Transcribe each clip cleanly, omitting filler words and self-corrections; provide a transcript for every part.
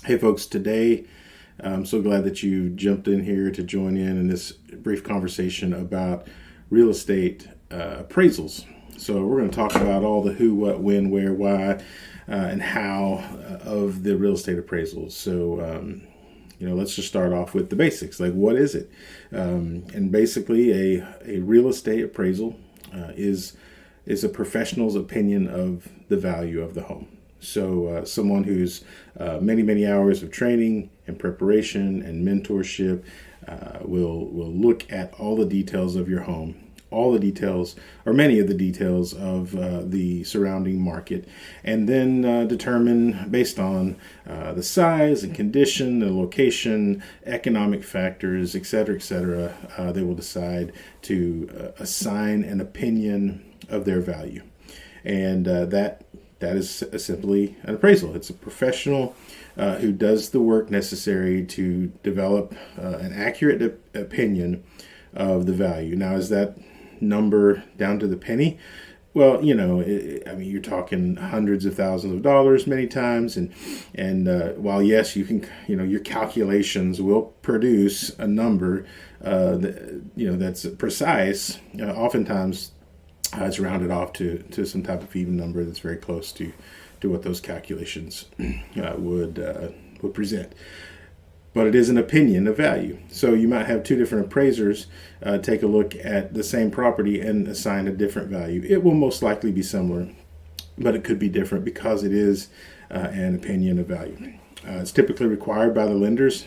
Hey folks, today I'm so glad that you jumped in here to join in this brief conversation about real estate appraisals. So we're going to talk about all the who, what, when, where, why, and how of the real estate appraisals. So let's just start off with the basics. Like, what is it? And basically, a real estate appraisal is a professional's opinion of the value of the home. So someone who's many hours of training and preparation and mentorship will look at all the details of your home, all the details or many of the details of the surrounding market, and then determine based on the size and condition, the location, economic factors, etc., they will decide to assign an opinion of their value. And that is simply an appraisal. It's a professional who does the work necessary to develop an accurate opinion of the value. Now, is that number down to the penny? Well, you're talking hundreds of thousands of dollars many times, and while yes, you can, your calculations will produce a number that's precise. Oftentimes, it's rounded off to some type of even number that's very close to what those calculations would present. But it is an opinion of value. So you might have two different appraisers take a look at the same property and assign a different value. It will most likely be similar, but it could be different because it is an opinion of value. It's typically required by the lenders.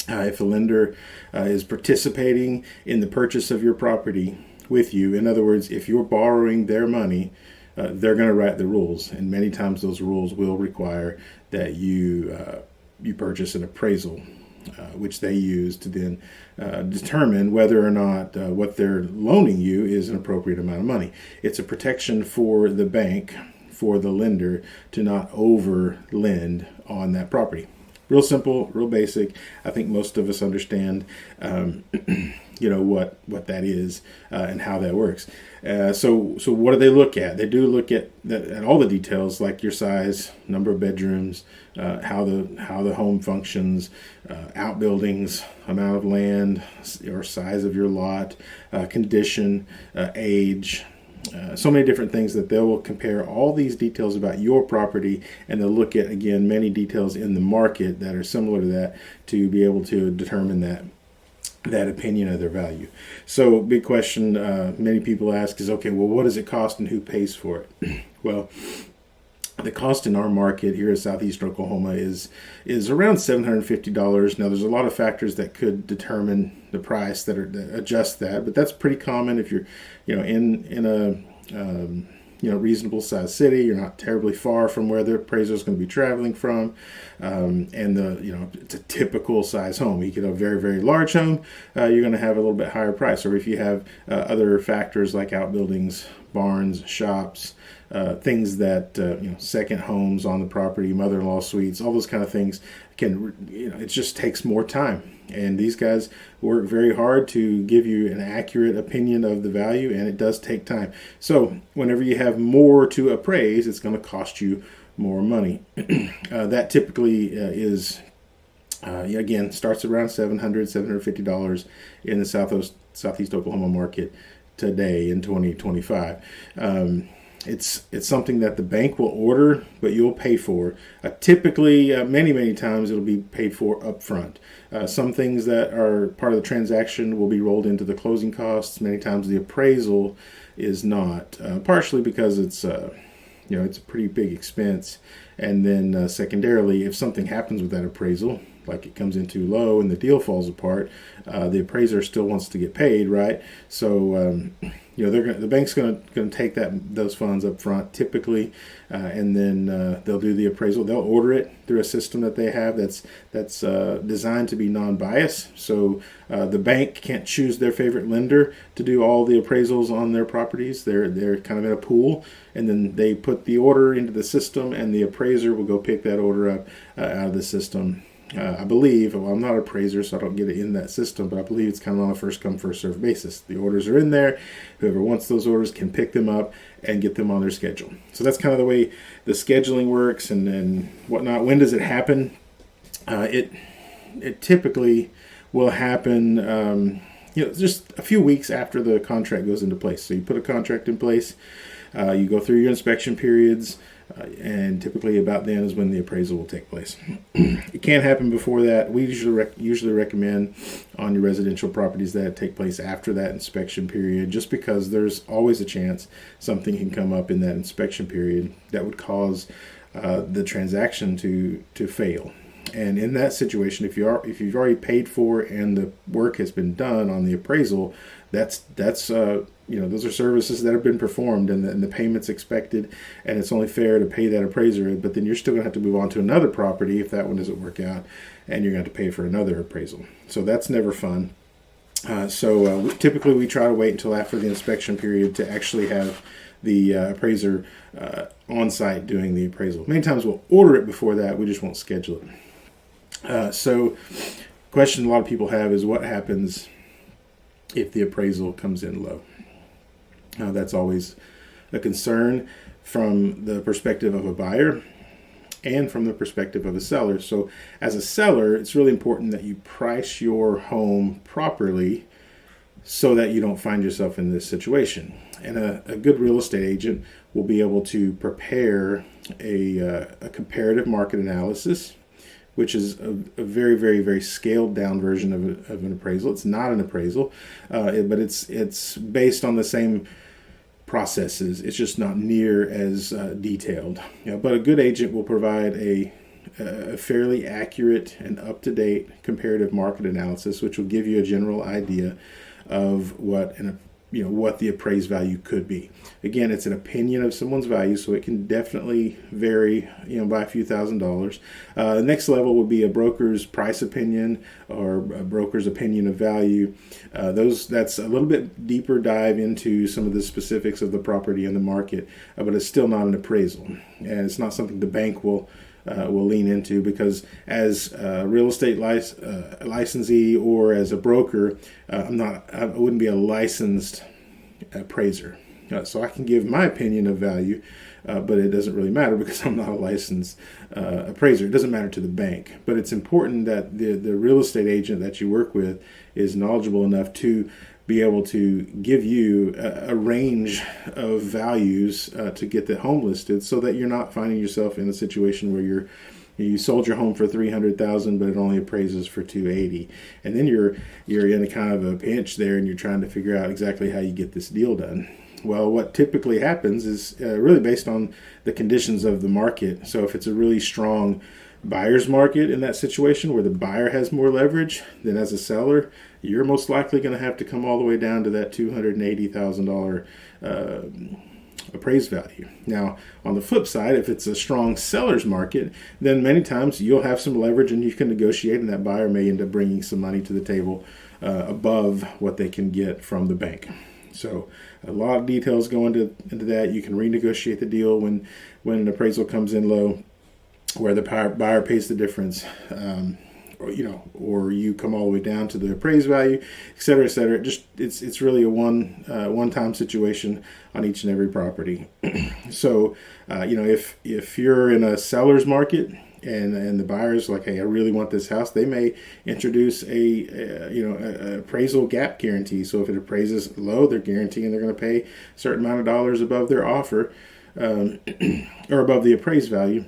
If a lender is participating in the purchase of your property with you, in other words, if you're borrowing their money, they're going to write the rules, and many times those rules will require that you purchase an appraisal, which they use to then determine whether or not what they're loaning you is an appropriate amount of money. It's a protection for the bank, for the lender, to not over lend on that property. Real simple, real basic. I think most of us understand, what that is and how that works. So what do they look at? They do look at all the details, like your size, number of bedrooms, how the home functions, outbuildings, amount of land or size of your lot, condition, age. So many different things that they will compare all these details about your property, and they'll look at, again, many details in the market that are similar to that to be able to determine that opinion of their value. So big question many people ask is, okay, well, what does it cost and who pays for it? Well, the cost in our market here in Southeast Oklahoma is around $750. Now, there's a lot of factors that could determine the price that adjust that, but that's pretty common if you're, in a reasonable sized city. You're not terribly far from where the appraiser is going to be traveling from, and it's a typical size home. You get a very, very large home, you're going to have a little bit higher price. Or if you have other factors like outbuildings, barns, shops, things that second homes on the property, mother-in-law suites, all those kind of things it just takes more time. And these guys work very hard to give you an accurate opinion of the value, and it does take time. So whenever you have more to appraise, it's going to cost you more money. That typically is, again, starts around $750 in the Southeast Oklahoma market today in 2025. It's something that the bank will order, but you'll pay for. Typically, many times it'll be paid for upfront. Some things that are part of the transaction will be rolled into the closing costs. Many times the appraisal is not, partially because it's a pretty big expense. And then secondarily, if something happens with that appraisal, like it comes in too low and the deal falls apart, the appraiser still wants to get paid, right? So the bank's going to take those funds up front typically, and then they'll do the appraisal. They'll order it through a system that they have that's designed to be non-biased. So the bank can't choose their favorite lender to do all the appraisals on their properties. They're kind of in a pool, and then they put the order into the system, and the appraiser will go pick that order up out of the system. I believe, well, I'm not an appraiser, so I don't get it in that system, but I believe it's kind of on a first come, first served basis. The orders are in there. Whoever wants those orders can pick them up and get them on their schedule. So that's kind of the way the scheduling works and whatnot. When does it happen? It typically will happen, just a few weeks after the contract goes into place. So you put a contract in place, you go through your inspection periods, and typically about then is when the appraisal will take place. It can't happen before that. We usually recommend on your residential properties that it take place after that inspection period, just because there's always a chance something can come up in that inspection period that would cause the transaction to fail. And in that situation, if you've already paid for and the work has been done on the appraisal, that's those are services that have been performed, and the payment's expected, and it's only fair to pay that appraiser. But then you're still going to have to move on to another property if that one doesn't work out, and you're going to have to pay for another appraisal. So that's never fun. Typically we try to wait until after the inspection period to actually have the appraiser on site doing the appraisal. Many times we'll order it before that. We just won't schedule it. Question a lot of people have is what happens if the appraisal comes in low? That's always a concern from the perspective of a buyer and from the perspective of a seller. So as a seller, it's really important that you price your home properly so that you don't find yourself in this situation. And a good real estate agent will be able to prepare a comparative market analysis, which is a very, very, very scaled down version of an appraisal. It's not an appraisal, but it's based on the same processes. It's just not near as detailed. But a good agent will provide a fairly accurate and up-to-date comparative market analysis, which will give you a general idea of what the appraised value could be. Again, it's an opinion of someone's value, so it can definitely vary, by a few $1,000s. The next level would be a broker's price opinion or a broker's opinion of value. That's a little bit deeper dive into some of the specifics of the property and the market, but it's still not an appraisal, and it's not something the bank will lean into, because as a real estate licensee or as a broker, I wouldn't be a licensed appraiser. So I can give my opinion of value, but it doesn't really matter because I'm not a licensed appraiser. It doesn't matter to the bank, but it's important that the real estate agent that you work with is knowledgeable enough to be able to give you a range of values to get the home listed, so that you're not finding yourself in a situation where you sold your home for $300,000, but it only appraises for $280,000, and then you're in a kind of a pinch there, and you're trying to figure out exactly how you get this deal done. Well, what typically happens is really based on the conditions of the market. So if it's a really strong buyer's market in that situation where the buyer has more leverage, then as a seller, you're most likely going to have to come all the way down to that $280,000 appraised value. Now, on the flip side, if it's a strong seller's market, then many times you'll have some leverage and you can negotiate, and that buyer may end up bringing some money to the table above what they can get from the bank. So a lot of details go into that. You can renegotiate the deal when an appraisal comes in low, where the buyer pays the difference, or you come all the way down to the appraised value, et cetera, et cetera. It's really a one-time situation on each and every property. So, if you're in a seller's market and the buyer's like, hey, I really want this house, they may introduce a appraisal gap guarantee. So if it appraises low, they're guaranteeing they're going to pay a certain amount of dollars above their offer, or above the appraised value,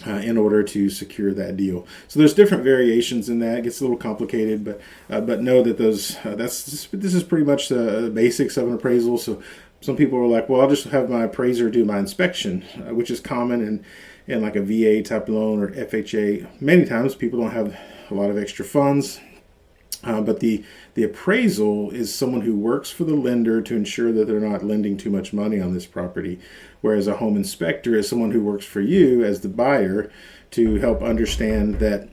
in order to secure that deal. So there's different variations in that. It gets a little complicated, but know that this is pretty much the basics of an appraisal. So some people are like, well, I'll just have my appraiser do my inspection, which is common in like a VA type loan or FHA. Many times people don't have a lot of extra funds. But the appraisal is someone who works for the lender to ensure that they're not lending too much money on this property, whereas a home inspector is someone who works for you as the buyer to help understand that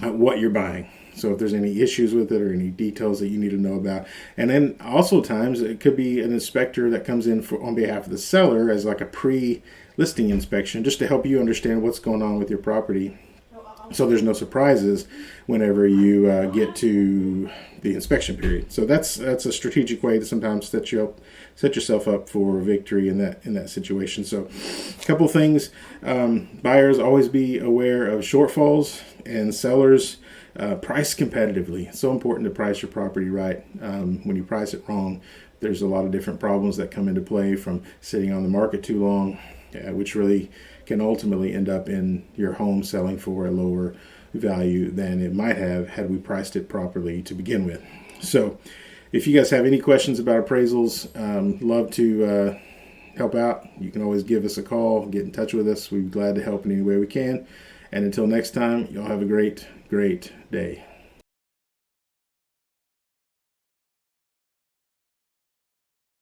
what you're buying. So if there's any issues with it or any details that you need to know about. And then also times it could be an inspector that comes in on behalf of the seller as like a pre-listing inspection, just to help you understand what's going on with your property so there's no surprises whenever you get to the inspection period. So that's a strategic way to sometimes set yourself up for victory in that situation. So a couple things: buyers, always be aware of shortfalls, and sellers, price competitively. It's so important to price your property right. When you price it wrong, there's a lot of different problems that come into play, from sitting on the market too long, which really can ultimately end up in your home selling for a lower value than it might have had we priced it properly to begin with. So if you guys have any questions about appraisals, love to help out. You can always give us a call, get in touch with us. We're glad to help in any way we can. And until next time, y'all have a great day.